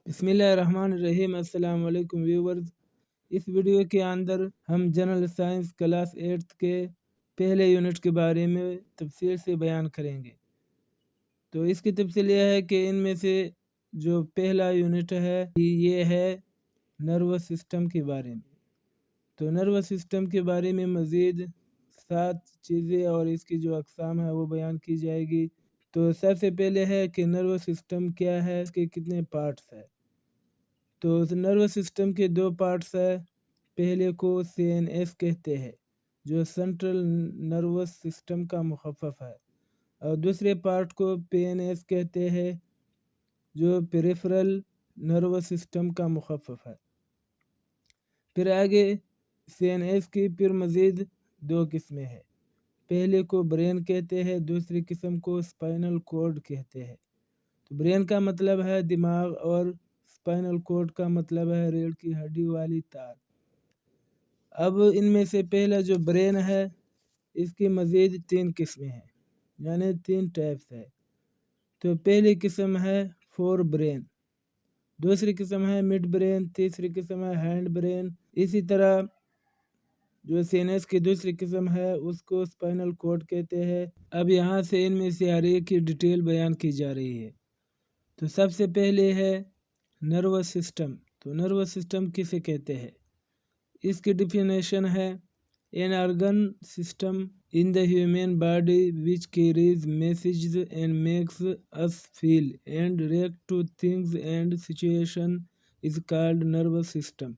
बिस्मिल्लाहिर्रहमानिर्रहीम। अस्सलाम वालेकुम व्यूवर्स। इस वीडियो के अंदर हम जनरल साइंस क्लास 8 के पहले यूनिट के बारे में तफसील से बयान करेंगे। तो इसकी तफसील यह है कि इनमें से जो पहला यूनिट है ये है नर्वस सिस्टम के बारे में। तो नर्वस सिस्टम के बारे में मज़ीद 7 चीज़ें और इसकी जो अक़साम है वो बयान की जाएगी। तो सबसे पहले है कि नर्वस सिस्टम क्या है, इसके कितने पार्ट्स हैं। तो नर्वस सिस्टम के 2 पार्ट्स है। पहले को CNS कहते हैं जो सेंट्रल नर्वस सिस्टम का मुखफ़फ़ है, और दूसरे पार्ट को PNS कहते हैं जो पेरिफेरल नर्वस सिस्टम का मुखफ़फ़ है। फिर आगे CNS की फिर मज़ीद 2 किस्में हैं। पहले को ब्रेन कहते हैं, दूसरी किस्म को स्पाइनल कॉर्ड कहते हैं। तो ब्रेन का मतलब है दिमाग और स्पाइनल कॉर्ड का मतलब है रीढ़ की हड्डी वाली तार। अब इनमें से पहला जो ब्रेन है इसकी मज़ीद 3 किस्में हैं, यानी 3 टाइप्स है। तो पहली किस्म है फोर ब्रेन, दूसरी किस्म है मिड ब्रेन, तीसरी किस्म है हैंड ब्रेन। इसी तरह जो CNS की दूसरी किस्म है उसको स्पाइनल कॉर्ड कहते हैं। अब यहाँ से इनमें से हर एक की डिटेल बयान की जा रही है। तो सबसे पहले है नर्वस सिस्टम। तो नर्वस सिस्टम किसे कहते हैं, इसकी डिफिनेशन है an organ system in the human body which carries messages and makes us feel and react two things and situation is called nervous system.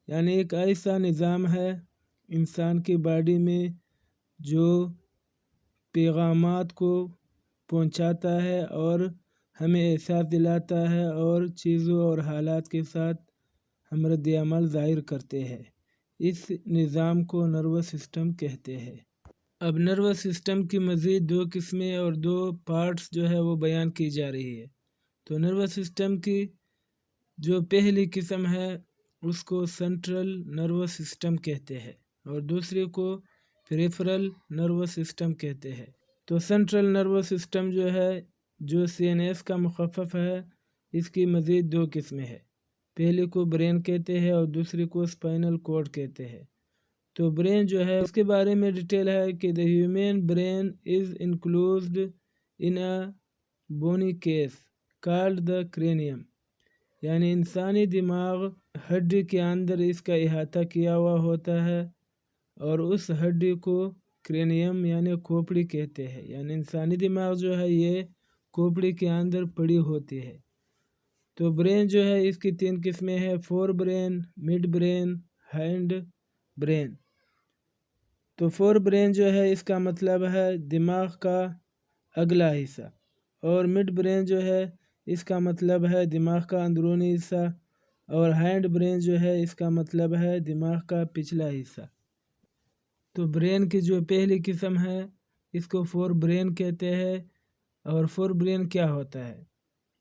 यानी एक ऐसा निज़ाम है इंसान की बॉडी में जो पैगामात को पहुंचाता है और हमें एहसास दिलाता है और चीज़ों और हालात के साथ हम रद्द अमल ज़ाहिर करते हैं। इस निज़ाम को नर्वस सिस्टम कहते हैं। अब नर्वस सिस्टम की मज़ीद 2 किस्में और 2 पार्ट्स जो है वो बयान की जा रही है। तो नर्वस सिस्टम की जो पहली किस्म है उसको सेंट्रल नर्वस सिस्टम कहते हैं और दूसरे को पेरिफेरल नर्वस सिस्टम कहते हैं। तो सेंट्रल नर्वस सिस्टम जो है जो CNS का मुखफ़फ़ है इसकी मज़ीद 2 किस्में हैं। पहले को ब्रेन कहते हैं और दूसरे को स्पाइनल कॉर्ड कहते हैं। तो ब्रेन जो है उसके बारे में डिटेल है कि the human brain is included in a bony case called the cranium. यानी इंसानी दिमाग हड्डी के अंदर इसका इहाता किया हुआ होता है और उस हड्डी को क्रेनियम यानी खोपड़ी कहते हैं। यानी इंसानी दिमाग जो है ये खोपड़ी के अंदर पड़ी होती है। तो ब्रेन जो है इसकी 3 किस्में हैं, fore brain, mid brain, hind brain. तो फोर ब्रेन जो है इसका मतलब है दिमाग का अगला हिस्सा, और मिड ब्रेन जो है इसका मतलब है दिमाग का अंदरूनी हिस्सा, और हैंड ब्रेन जो है इसका मतलब है दिमाग का पिछला हिस्सा। तो ब्रेन की जो पहली किस्म है इसको फोर ब्रेन कहते हैं। और फोर ब्रेन क्या होता है,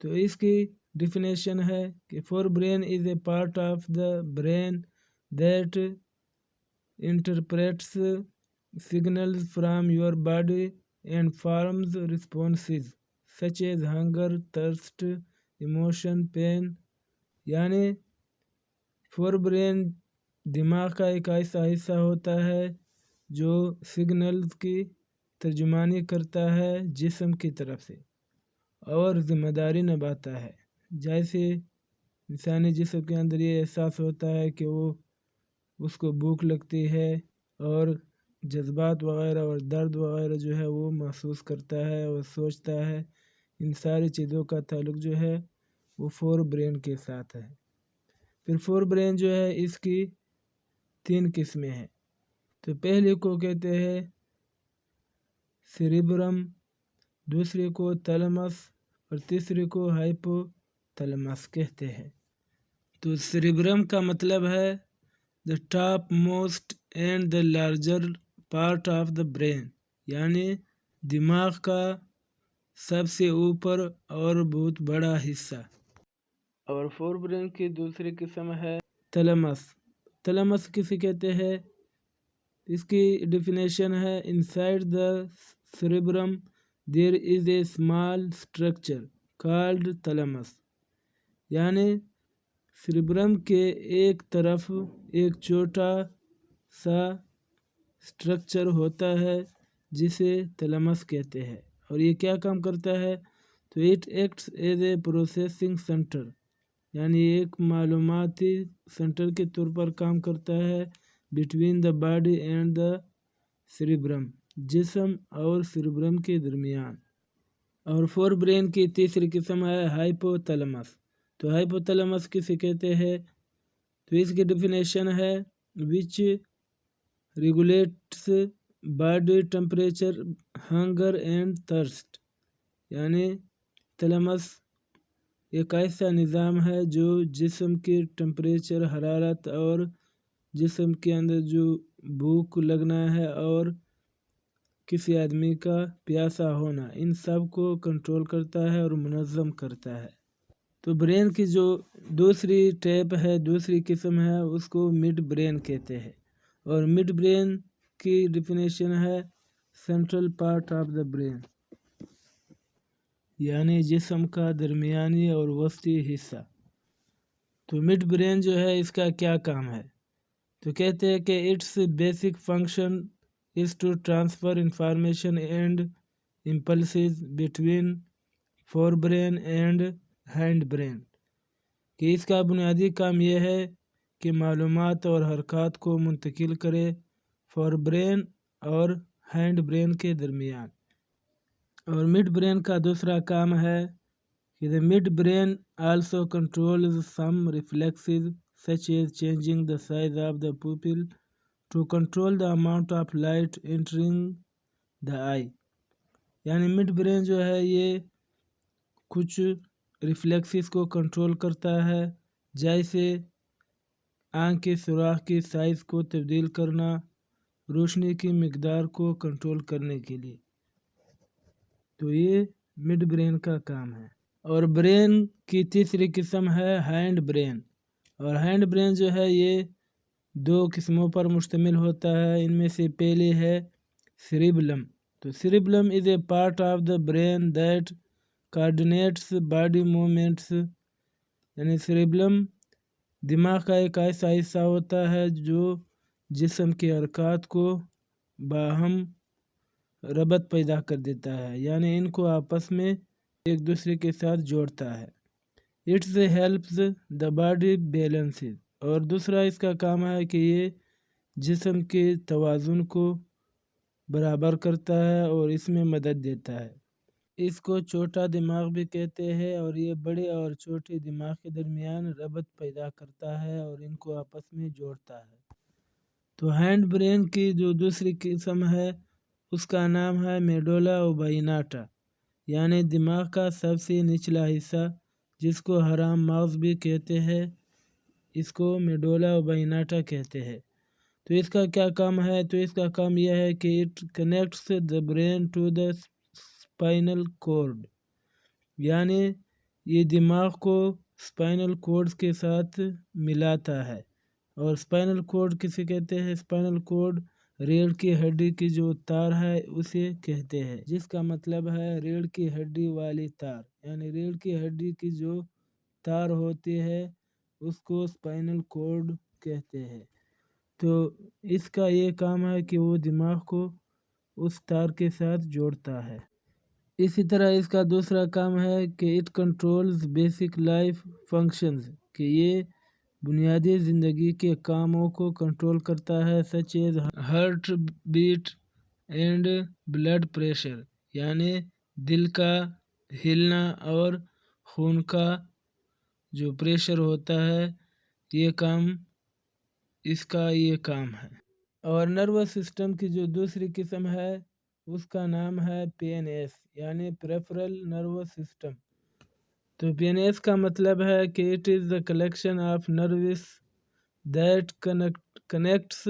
तो इसकी डिफिनेशन है कि forebrain is a part of the brain that interprets signals from your body and forms responses such as hunger, thirst, emotion, pain. यानी फोर ब्रेन दिमाग का एक ऐसा हिस्सा होता है जो सिग्नल्स की तर्जुमानी करता है जिस्म की तरफ से और ज़िम्मेदारी निभाता है। जैसे इंसानी जिस्म के अंदर ये एहसास होता है कि वो उसको भूख लगती है और जज्बात वगैरह और दर्द वगैरह जो है वो महसूस करता है और सोचता है। इन सारी चीज़ों का ताल्लुक़ जो है वो फोर ब्रेन के साथ है। फिर फोर ब्रेन जो है इसकी 3 किस्में हैं। तो पहले को कहते हैं सेरिब्रम, दूसरे को थैलेमस और तीसरे को हाइपोथैलेमस कहते हैं। तो सेरिब्रम का मतलब है the top most and the larger part of the brain, यानी दिमाग का सबसे ऊपर और बहुत बड़ा हिस्सा। और फोर ब्रेन की दूसरी किस्म है थैलेमस। थैलेमस किसे कहते हैं, इसकी डिफिनेशन है inside the cerebrum there is a small structure called thalamus. یعنی سیریبرم کے ایک طرف ایک چھوٹا سا اسٹرکچر ہوتا ہے جسے تھیلمس کہتے ہیں، اور یہ کیا کام کرتا ہے؟ تو it acts as a processing centre, یعنی ایک معلوماتی سینٹر کے طور پر کام کرتا ہے between the body and the cerebrum, جسم اور سیریبرم کے درمیان۔ اور فور برین کی تیسری قسم ہے ہائپو تھیلمس۔ تو ہائپو تھیلمس کسے کہتے ہیں؟ تو اس کی ڈیفینیشن ہے which regulates body temperature, hunger and thirst, یعنی تھیلمس ایک ایسا نظام ہے جو جسم کی ٹمپریچر، حرارت اور جسم کے اندر جو بھوک لگنا ہے اور کسی آدمی کا پیاسا ہونا، ان سب کو کنٹرول کرتا ہے اور منظم کرتا ہے۔ تو برین کی جو دوسری ٹیپ ہے، دوسری قسم ہے، اس کو مڈ برین کہتے ہیں، اور مڈ برین کی ڈیفینیشن ہے central part of the brain, یعنی جسم کا درمیانی اور وسطی حصہ۔ تو مڈ برین جو ہے اس کا کیا کام ہے؟ تو کہتے ہیں کہ its basic function is to transfer information and impulses between forebrain and hindbrain, کہ اس کا بنیادی کام یہ ہے کہ معلومات اور حرکات کو منتقل کرے فور برین اور ہینڈ برین کے درمیان۔ اور مڈ برین کا دوسرا کام ہے کہ the mid brain also controls some reflexes such as changing the size of the pupil to control the amount of light entering the eye، یعنی مڈ برین جو ہے یہ کچھ ریفلیکسز کو کنٹرول کرتا ہے، جیسے آنکھ کے سوراخ کی سائز کو تبدیل کرنا، روشنی کی مقدار کو کنٹرول کرنے کے لیے۔ تو یہ مڈ برین کا کام ہے۔ اور برین کی تیسری قسم ہے ہینڈ برین، اور ہینڈ برین جو ہے یہ دو قسموں پر مشتمل ہوتا ہے۔ ان میں سے پہلی ہے سیریبلم۔ تو cerebellum is a part of the brain that coordinates body movements, یعنی سیریبلم دماغ کا ایک ایسا حصہ ہوتا ہے جو جسم کے حرکات کو باہم ربط پیدا کر دیتا ہے، یعنی ان کو آپس میں ایک دوسرے کے ساتھ جوڑتا ہے۔ Its helps the body balances, اور دوسرا اس کا کام ہے کہ یہ جسم کے توازن کو برابر کرتا ہے اور اس میں مدد دیتا ہے۔ اس کو چھوٹا دماغ بھی کہتے ہیں، اور یہ بڑے اور چھوٹے دماغ کے درمیان ربط پیدا کرتا ہے اور ان کو آپس میں جوڑتا ہے۔ تو ہینڈ برین کی جو دوسری قسم ہے اس کا نام ہے میڈولا اوبلونگاٹا، یعنی دماغ کا سب سے نچلا حصہ، جس کو حرام مغز بھی کہتے ہیں، اس کو میڈولا اوبلونگاٹا کہتے ہیں۔ تو اس کا کیا کام ہے؟ تو اس کا کام یہ ہے کہ it connects the brain to the spinal cord, یعنی یہ دماغ کو اسپائنل کورڈ کے ساتھ ملاتا ہے۔ اور اسپائنل کورڈ کسے کہتے ہیں؟ اسپائنل کورڈ ریڑھ کی ہڈی کی جو تار ہے اسے کہتے ہیں، جس کا مطلب ہے ریڑھ کی ہڈی والی تار، یعنی ریڑھ کی ہڈی کی جو تار ہوتی ہے اس کو اسپائنل کورڈ کہتے ہیں۔ تو اس کا یہ کام ہے کہ وہ دماغ کو اس تار کے ساتھ جوڑتا ہے۔ اسی طرح اس کا دوسرا کام ہے کہ it controls basic life functions, کہ یہ بنیادی زندگی کے کاموں کو کنٹرول کرتا ہے، such as heartbeat and blood pressure, یعنی دل کا ہلنا اور خون کا جو پریشر ہوتا ہے، یہ کام اس کا یہ کام ہے۔ اور نروس سسٹم کی جو دوسری قسم ہے اس کا نام ہے پی این ایس، یعنی پریفرل نروس سسٹم۔ تو پی این ایس کا مطلب ہے کہ it is the collection of nerves that connects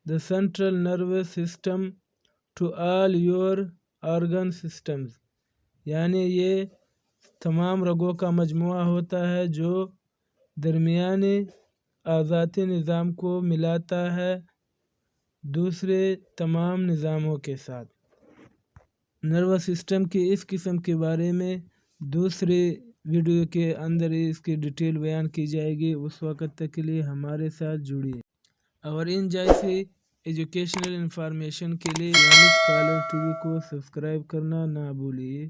the central nervous system to all your organ systems, یعنی یہ تمام رگوں کا مجموعہ ہوتا ہے جو درمیانی اعضائی نظام کو ملاتا ہے دوسرے تمام نظاموں کے ساتھ۔ نروس سسٹم کی اس قسم کے بارے میں دوسری ویڈیو کے اندر اس کی ڈیٹیل بیان کی جائے گی۔ اس وقت تک کے لیے ہمارے ساتھ جڑیے اور ان جیسی ایجوکیشنل انفارمیشن کے لیے اسکالر ٹی وی کو سبسکرائب کرنا نہ بھولیے۔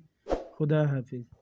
خدا حافظ۔